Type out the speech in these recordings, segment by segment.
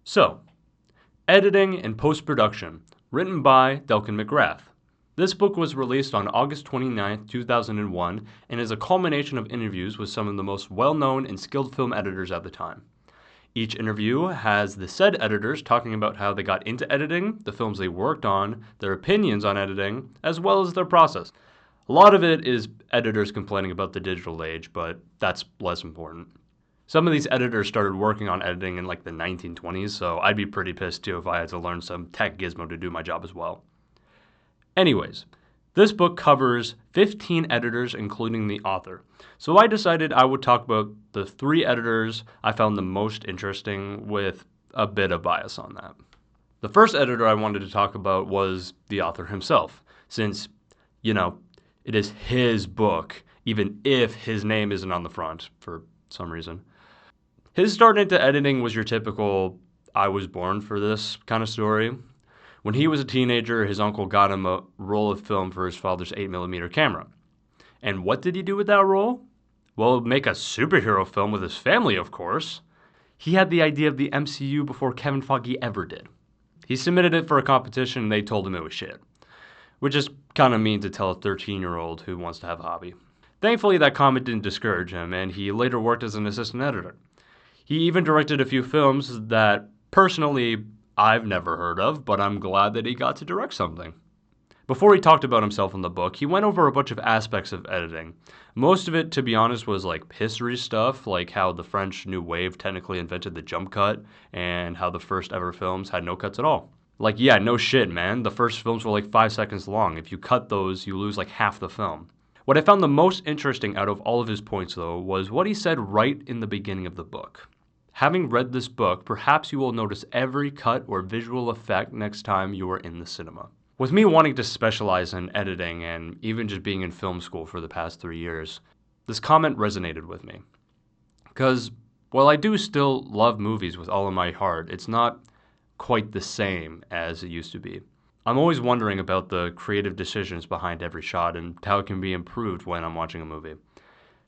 So, Editing and Post-Production, written by Delcan Mcgrath. This book was released on August 29, 2001, and is a culmination of interviews with some of the most well-known and skilled film editors at the time. Each interview has the said editors talking about how they got into editing, the films they worked on, their opinions on editing, as well as their process. A lot of it is editors complaining about the digital age, but that's less important. Some of these editors started working on editing in like the 1920s, so I'd be pretty pissed too if I had to learn some tech gizmo to do my job as well. Anyways, this book covers 15 editors, including the author. So I decided I would talk about the 3 editors I found the most interesting with a bit of bias on that. The first editor I wanted to talk about was the author himself, since, it is his book, even if his name isn't on the front for some reason. His start into editing was your typical, I was born for this kind of story. When he was a teenager, his uncle got him a roll of film for his father's 8mm camera. And what did he do with that roll? Well, make a superhero film with his family, of course. He had the idea of the MCU before Kevin Feige ever did. He submitted it for a competition and they told him it was shit. Which is kind of mean to tell a 13-year-old who wants to have a hobby. Thankfully, that comment didn't discourage him, and he later worked as an assistant editor. He even directed a few films that, personally, I've never heard of, but I'm glad that he got to direct something. Before he talked about himself in the book, he went over a bunch of aspects of editing. Most of it, to be honest, was like history stuff, like how the French New Wave technically invented the jump cut, and how the first ever films had no cuts at all. Like, yeah, no shit, man. The first films were like 5 seconds long. If you cut those, you lose like half the film. What I found the most interesting out of all of his points, though, was what he said right in the beginning of the book. Having read this book, perhaps you will notice every cut or visual effect next time you are in the cinema. With me wanting to specialize in editing and even just being in film school for the past 3 years, this comment resonated with me. Because while I do still love movies with all of my heart, it's not quite the same as it used to be. I'm always wondering about the creative decisions behind every shot and how it can be improved when I'm watching a movie.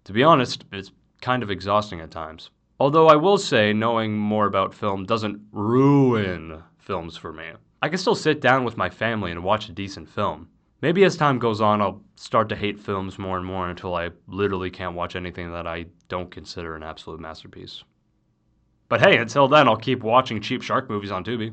To be honest, it's kind of exhausting at times. Although I will say knowing more about film doesn't ruin films for me. I can still sit down with my family and watch a decent film. Maybe as time goes on, I'll start to hate films more and more until I literally can't watch anything that I don't consider an absolute masterpiece. But hey, until then, I'll keep watching cheap shark movies on Tubi.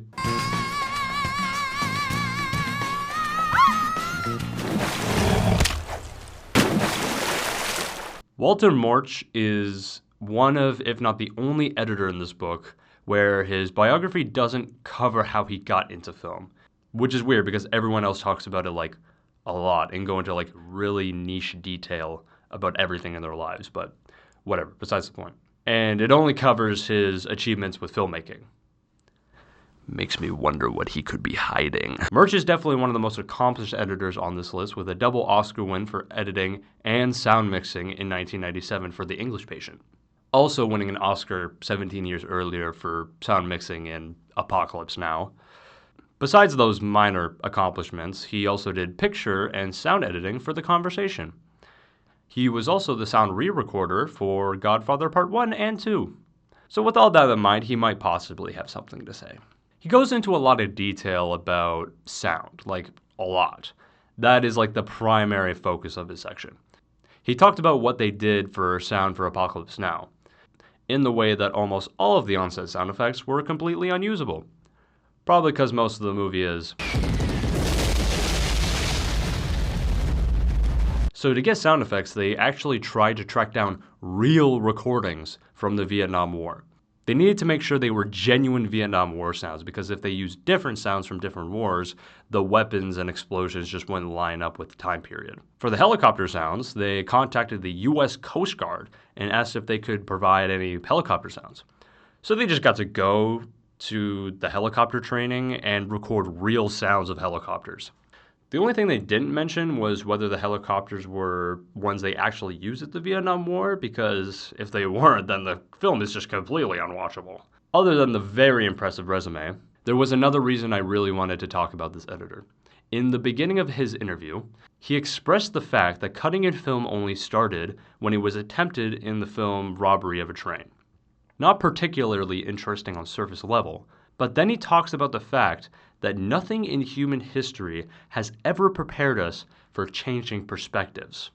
Walter Murch is one of, if not the only editor in this book where his biography doesn't cover how he got into film, which is weird because everyone else talks about it like a lot and go into like really niche detail about everything in their lives, but whatever, besides the point. And it only covers his achievements with filmmaking. Makes me wonder what he could be hiding. Murch is definitely one of the most accomplished editors on this list, with a double Oscar win for editing and sound mixing in 1997 for The English Patient. Also winning an Oscar 17 years earlier for sound mixing in Apocalypse Now. Besides those minor accomplishments, he also did picture and sound editing for The Conversation. He was also the sound re-recorder for Godfather Part 1 and 2. So with all that in mind, he might possibly have something to say. He goes into a lot of detail about sound, like a lot. That is like the primary focus of his section. He talked about what they did for sound for Apocalypse Now, in the way that almost all of the on-set sound effects were completely unusable. Probably because most of the movie is. So to get sound effects, they actually tried to track down real recordings from the Vietnam War. They needed to make sure they were genuine Vietnam War sounds, because if they used different sounds from different wars, the weapons and explosions just wouldn't line up with the time period. For the helicopter sounds, they contacted the US Coast Guard and asked if they could provide any helicopter sounds. So they just got to go to the helicopter training and record real sounds of helicopters. The only thing they didn't mention was whether the helicopters were ones they actually used at the Vietnam War, because if they weren't, then the film is just completely unwatchable. Other than the very impressive resume, there was another reason I really wanted to talk about this editor. In the beginning of his interview, he expressed the fact that cutting in film only started when he was attempted in the film Robbery of a Train. Not particularly interesting on surface level, But then he talks about the fact that nothing in human history has ever prepared us for changing perspectives.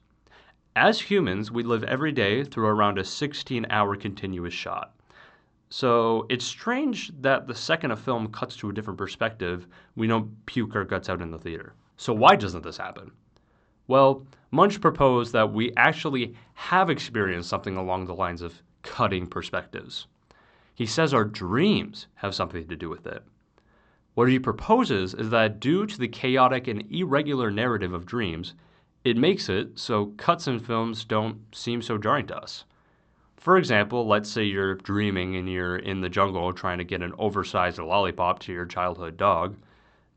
As humans, we live every day through around a 16-hour continuous shot. So it's strange that the second a film cuts to a different perspective, we don't puke our guts out in the theater. So why doesn't this happen? Well, Munch proposed that we actually have experienced something along the lines of cutting perspectives. He says our dreams have something to do with it. What he proposes is that due to the chaotic and irregular narrative of dreams, it makes it so cuts in films don't seem so jarring to us. For example, let's say you're dreaming and you're in the jungle trying to get an oversized lollipop to your childhood dog.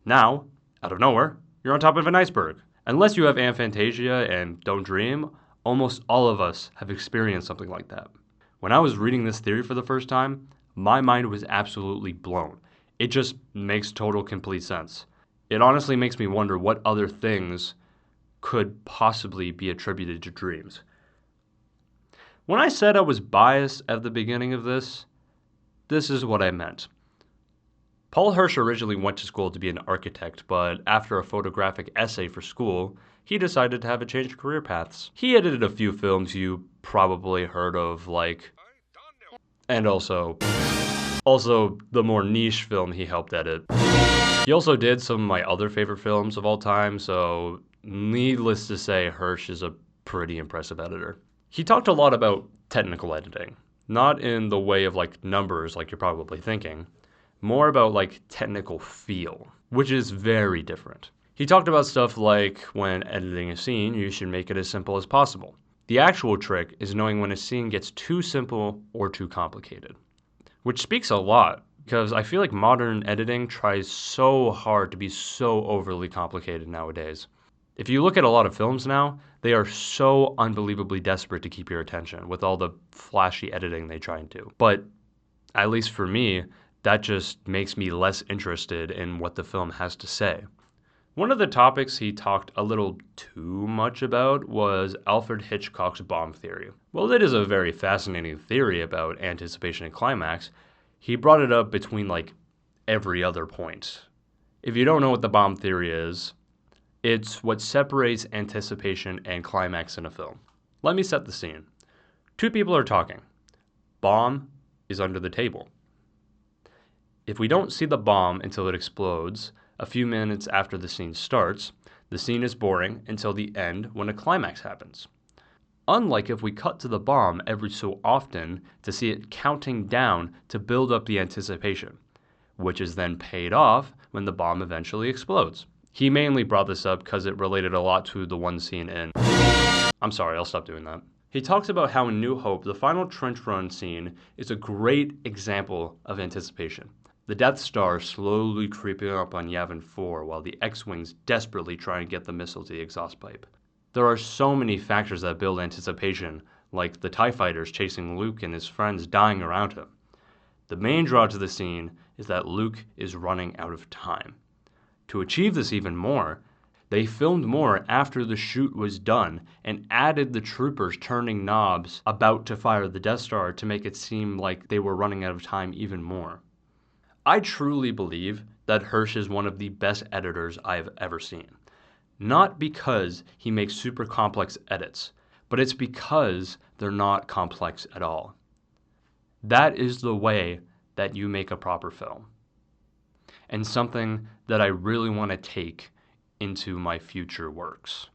Now, out of nowhere, you're on top of an iceberg. Unless you have aphantasia and don't dream, almost all of us have experienced something like that. When I was reading this theory for the first time, my mind was absolutely blown. It just makes total complete sense. It honestly makes me wonder what other things could possibly be attributed to dreams. When I said I was biased at the beginning of this is what I meant. Paul Hirsch originally went to school to be an architect, but after a photographic essay for school, he decided to have a change of career paths. He edited a few films you probably heard of, and also the more niche film he helped edit. He also did some of my other favorite films of all time, so needless to say, Hirsch is a pretty impressive editor. He talked a lot about technical editing, not in the way of numbers like you're probably thinking, more about technical feel, which is very different. He talked about stuff like when editing a scene, you should make it as simple as possible. The actual trick is knowing when a scene gets too simple or too complicated, which speaks a lot because I feel like modern editing tries so hard to be so overly complicated nowadays. If you look at a lot of films now, they are so unbelievably desperate to keep your attention with all the flashy editing they try and do. But at least for me, that just makes me less interested in what the film has to say. One of the topics he talked a little too much about was Alfred Hitchcock's bomb theory. While it is a very fascinating theory about anticipation and climax, he brought it up between every other point. If you don't know what the bomb theory is, it's what separates anticipation and climax in a film. Let me set the scene. Two people are talking. Bomb is under the table. If we don't see the bomb until it explodes, a few minutes after the scene starts, the scene is boring until the end when a climax happens. Unlike if we cut to the bomb every so often to see it counting down to build up the anticipation, which is then paid off when the bomb eventually explodes. He mainly brought this up because it related a lot to the one scene in... I'm sorry, I'll stop doing that. He talks about how in New Hope, the final trench run scene is a great example of anticipation. The Death Star slowly creeping up on Yavin 4 while the X-Wings desperately try and get the missile to the exhaust pipe. There are so many factors that build anticipation, like the TIE fighters chasing Luke and his friends dying around him. The main draw to the scene is that Luke is running out of time. To achieve this even more, they filmed more after the shoot was done and added the troopers turning knobs about to fire the Death Star to make it seem like they were running out of time even more. I truly believe that Hirsch is one of the best editors I've ever seen. Not because he makes super complex edits, but it's because they're not complex at all. That is the way that you make a proper film. And something that I really want to take into my future works.